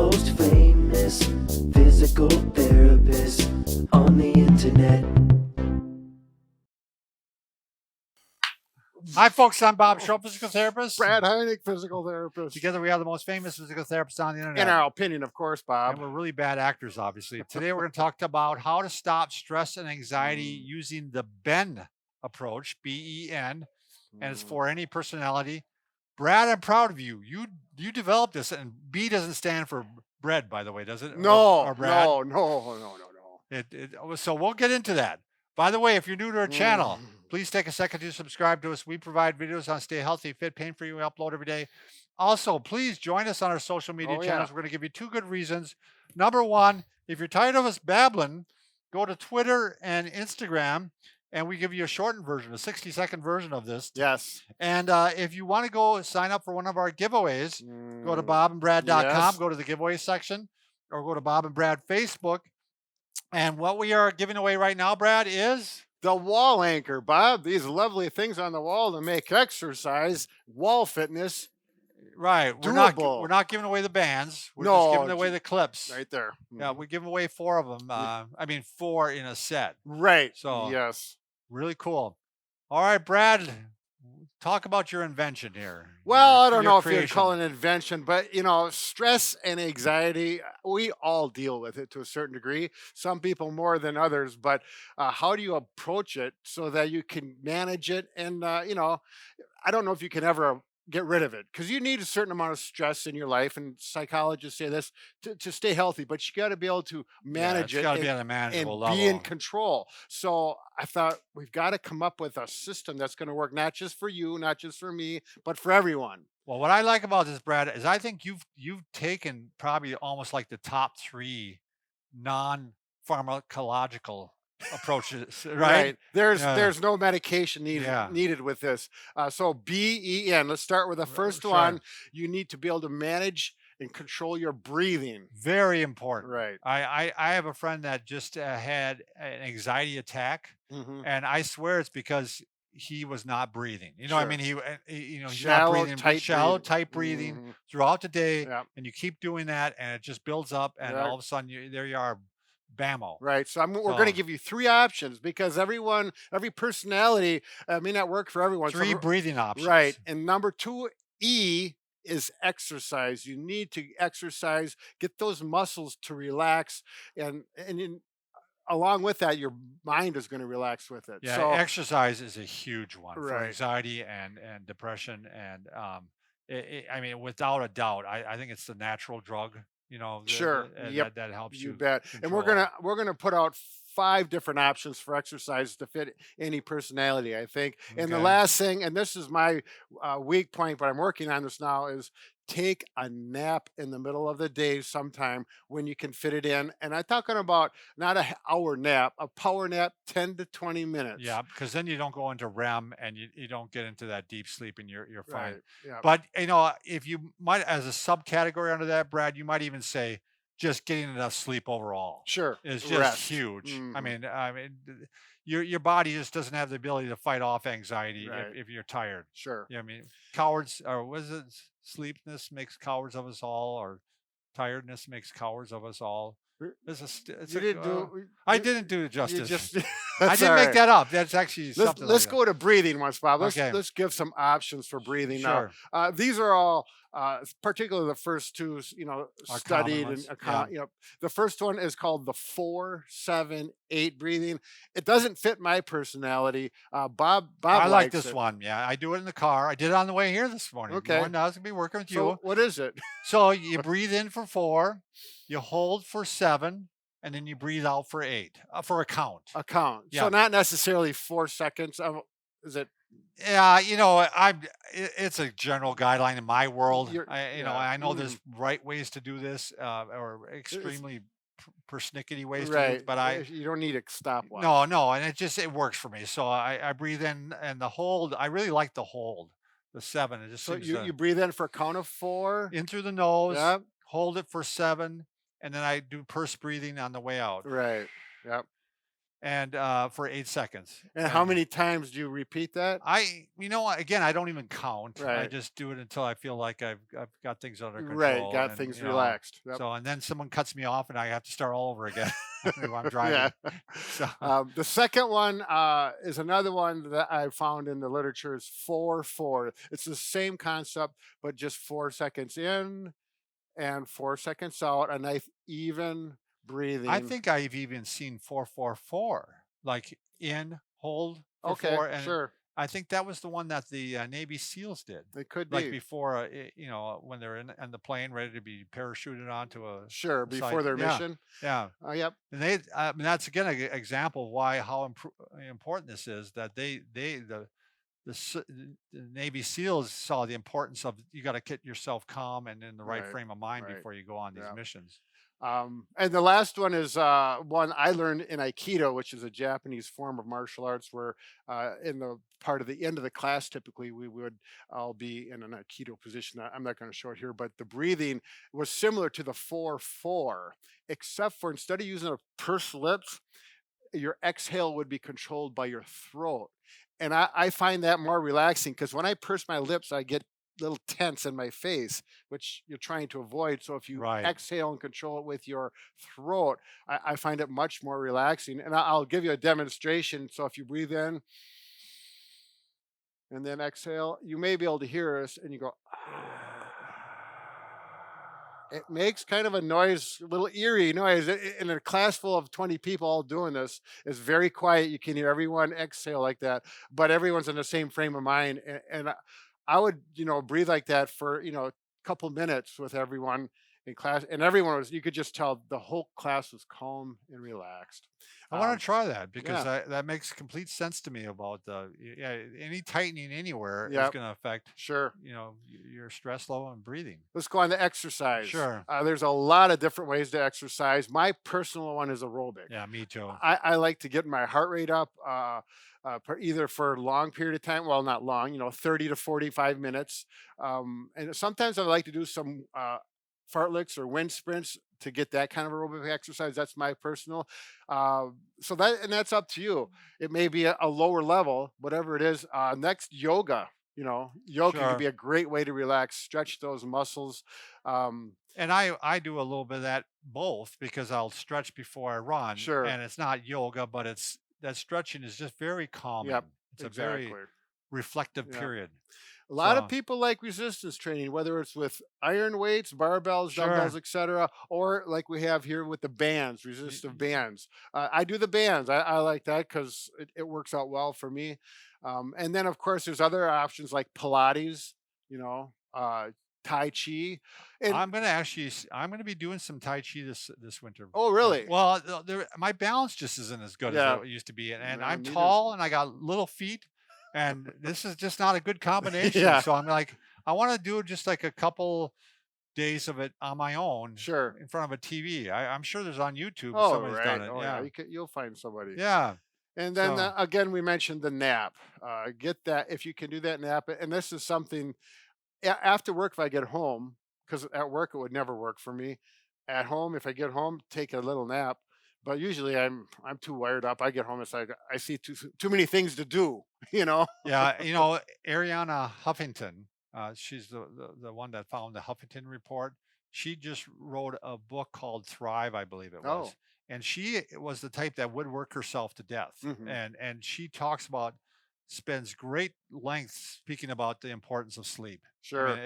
most famous physical therapist on the internet. Hi, folks. I'm Bob Schroep, physical therapist. Brad Heineck, physical therapist. Together, we are the most famous physical therapists on the internet. In our opinion, of course, Bob. And we're really bad actors, obviously. Today, we're going to talk about how to stop stress and anxiety using the BEN approach, B-E-N, and it's for any personality. Brad, I'm proud of you. You developed this, and B doesn't stand for bread, by the way, does it? No, or Brad? no. So we'll get into that. By the way, if you're new to our channel, please take a second to subscribe to us. We provide videos on stay healthy, fit, pain-free. We upload every day. Also, please join us on our social media channels. We're going to give you 2 good reasons. Number 1, if you're tired of us babbling, go to Twitter and Instagram, and we give you a shortened version, a 60-second version of this. Yes. And if you want to go sign up for one of our giveaways, go to bobandbrad.com, Yes. go to the giveaway section, or go to Bob and Brad Facebook. And what we are giving away right now, Brad, is the wall anchor, Bob. These lovely things on the wall to make exercise, wall fitness. Right. Doable. We're not giving away the bands. We're No, just giving away the clips. Right there. Yeah, we give away 4 of them. I mean, 4 in a set. Right. So yes. Really cool. All right, Brad, talk about your invention here. Well, I don't know if you'd call it an invention, but stress and anxiety, we all deal with it to a certain degree. Some people more than others, but how do you approach it so that you can manage it? And I don't know if you can ever get rid of it, because you need a certain amount of stress in your life, and psychologists say this to stay healthy, but you got to be able to manage it be at a manageable level. Be in control. So I thought we've got to come up with a system that's going to work not just for you, not just for me, but for everyone. Well, what I like about this, Brad, is I think you've taken probably almost like the top 3 non-pharmacological approaches, right? There's no medication needed with this. So BEN, let's start with the first one. You need to be able to manage and control your breathing. Very important. Right. I have a friend that just had an anxiety attack, and I swear it's because he was not breathing. I mean, he's shallow, not breathing, tight breathing throughout the day, and you keep doing that, and it just builds up, and all of a sudden there you are. Bammo. Right. So we're going to give you 3 options, because every personality may not work for everyone. 3 breathing options. Right. And number 2, E, is exercise. You need to exercise, get those muscles to relax, and along with that, your mind is going to relax with it. Yeah, so exercise is a huge one for anxiety and depression. And I mean, without a doubt, I think it's the natural drug. That helps you. You bet. And we're gonna put out 5 different options for exercise to fit any personality, I think. And the last thing, and this is my weak point, but I'm working on this now, is take a nap in the middle of the day sometime when you can fit it in. And I'm talking about not an hour nap, a power nap, 10 to 20 minutes. Yeah, because then you don't go into REM and you don't get into that deep sleep, and you're fine. Right. Yeah. But if you might, as a subcategory under that, Brad, you might even say just getting enough sleep overall. Sure. Is just huge. I mean, your body just doesn't have the ability to fight off anxiety if you're tired. Sure. I mean, cowards, or was it sleepness makes cowards of us all, or tiredness makes cowards of us all? I didn't do it justice. I didn't make that up. That's actually something. Let's go to breathing once, Bob. Let's give some options for breathing now. These are all, particularly the first 2, studied and the first one is called the 4-7-8 breathing. It doesn't fit my personality. Bob I like this one. Yeah, I do it in the car. I did it on the way here this morning. Okay. Now it's gonna be working with you. So what is it? So you breathe in for 4, you hold for 7, and then you breathe out for 8 for a count. A count. Yeah. So not necessarily 4 seconds. Is it? Yeah, it's a general guideline in my world. I know there's right ways to do this, or extremely persnickety ways to do it, but you don't need a stopwatch. No, and it works for me. So I breathe in, and the hold, I really like the hold, the 7. It just so you breathe in for a count of 4, in through the nose, hold it for 7, and then I do purse breathing on the way out. Right. Yep. and for 8 seconds. And how And many times do you repeat that? again, I don't even count. I Right. just do it until I feel like I've got things under Right. control, Got and things relaxed. Yep. so and then someone cuts me off, and I have to start all over again while I'm Yeah. driving. So The second one is another one that I found in the literature is 4-4. It's the same concept, but just 4 seconds in and 4 seconds out. A nice even I breathing. think I've even seen 444, like in, hold for Okay, 4, and sure. I think that was the one that the Navy SEALs did, It could like be. before, when they're in the plane ready to be parachuted onto Sure, a site. before their Yeah, mission. yeah. Yep. And I mean, that's again an example of why how important this is. That the Navy SEALs saw the importance of you got to get yourself calm and in the right Right. frame of mind Right. before you go on these Yeah. missions. And the last one is one I learned in Aikido, which is a Japanese form of martial arts, where in the part of the end of the class, typically we would all be in an Aikido position. I'm not going to show it here, but the breathing was similar to the 4-4, except for instead of using a pursed lips, your exhale would be controlled by your throat. And I find that more relaxing because when I purse my lips, I get little tense in my face, which you're trying to avoid. So if you Right. exhale and control it with your throat, I find it much more relaxing. And I'll give you a demonstration. So if you breathe in and then exhale, you may be able to hear us and you go, it makes kind of a noise, a little eerie noise. In a class full of 20 people all doing this, it's very quiet. You can hear everyone exhale like that, but everyone's in the same frame of mind. And I would, breathe like that for, a couple minutes with everyone in class. And everyone was, you could just tell the whole class was calm and relaxed. I want Um, to try that because yeah. that makes complete sense to me about any tightening anywhere is Yep. going to affect Sure. your stress level and breathing. Let's go on to exercise. Sure. There's a lot of different ways to exercise. My personal one is aerobic. Yeah, me too. I like to get my heart rate up either for a long period of time. Well, not long, 30 to 45 minutes. And sometimes I like to do some fartleks or wind sprints to get that kind of aerobic exercise. That's my personal. And that's up to you. It may be a lower level, whatever it is. Next, yoga. Yoga Sure. could be a great way to relax, stretch those muscles. And I do a little bit of that both because I'll stretch before I run. Sure. And it's not yoga, but it's that stretching is just very calming. Yep, It's a exactly. very reflective Yep. period. A lot of So- people like resistance training, whether it's with iron weights, barbells, Sure. dumbbells, etc., or like we have here with the bands, resistive bands. I do the bands. I like that because it works out well for me. And then, of course, there's other options like Pilates, Tai Chi. And I'm going to be doing some Tai Chi this winter. oh, really? Well, my balance just isn't as good Yeah. as it used to be, and No, I'm neither's- tall and I got little feet, and this is just not a good combination. Yeah. So I'm like, I want to do just like a couple days of it on my own, Sure. in front of a TV. I'm sure there's on YouTube. Oh, Somebody's right. done it. Oh, yeah. you'll find somebody. Yeah. And then So- again, we mentioned the nap. Get that if you can do that nap. And this is something after work if I get home, because at work it would never work for me. At home, if I get home, take a little nap. But usually I'm too wired up. I get home, it's like I see too many things to do. Yeah. Ariana Huffington, she's the one that found the Huffington report. She just wrote a book called Thrive, I believe it was. Oh. And she was the type that would work herself to death. Mhm. And she spends great length speaking about the importance of sleep. Sure. And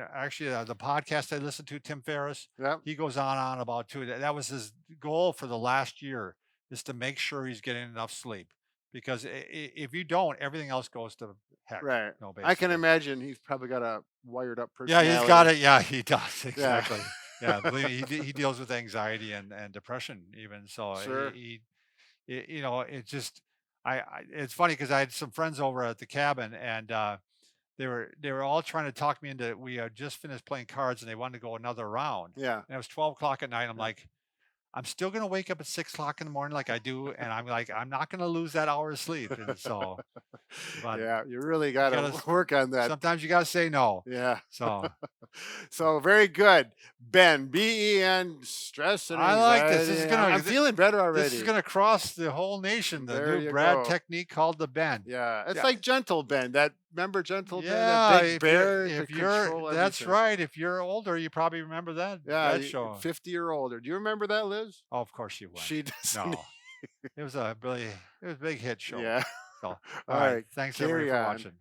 actually the podcast I listened to, Tim Ferriss, Yep. he goes on about too. That was his goal for the last year, is to make sure he's getting enough sleep. Because if you don't, everything else goes to heck. Right. No, I can basically. imagine he's probably got a wired up Yeah, personality. he's got it. Yeah, he does. Yeah. Exactly. Yeah, believe me, he deals with anxiety and depression even. So Sure. it's funny because I had some friends over at the cabin, and they were all trying to talk me into. We had just finished playing cards, and they wanted to go another round. Yeah. And it was 12 o'clock at night. I'm like, I'm still gonna wake up at 6 o'clock in the morning like I do, and I'm like, I'm not gonna lose that hour of sleep. And so, but Yeah, you really got to gotta- work on that. sometimes you gotta say no. Yeah. So So very good, Ben. Ben, stress and I like this. This is anxiety. gonna I'm feeling better already. This is gonna cross the whole nation. The There new you Brad go. technique called the bend. Yeah, it's Yeah. like Gentle Ben. That remember Gentle Ben, Yeah, that big bear if to you're control that's everything. right. If you're older, you probably remember that Yeah, show. 50 or older. Do you remember that, Liz? Oh, of course you wouldn't. She doesn't. No, it was a big hit show. Yeah. So, all All right. right. Thanks everybody Carry for on. watching.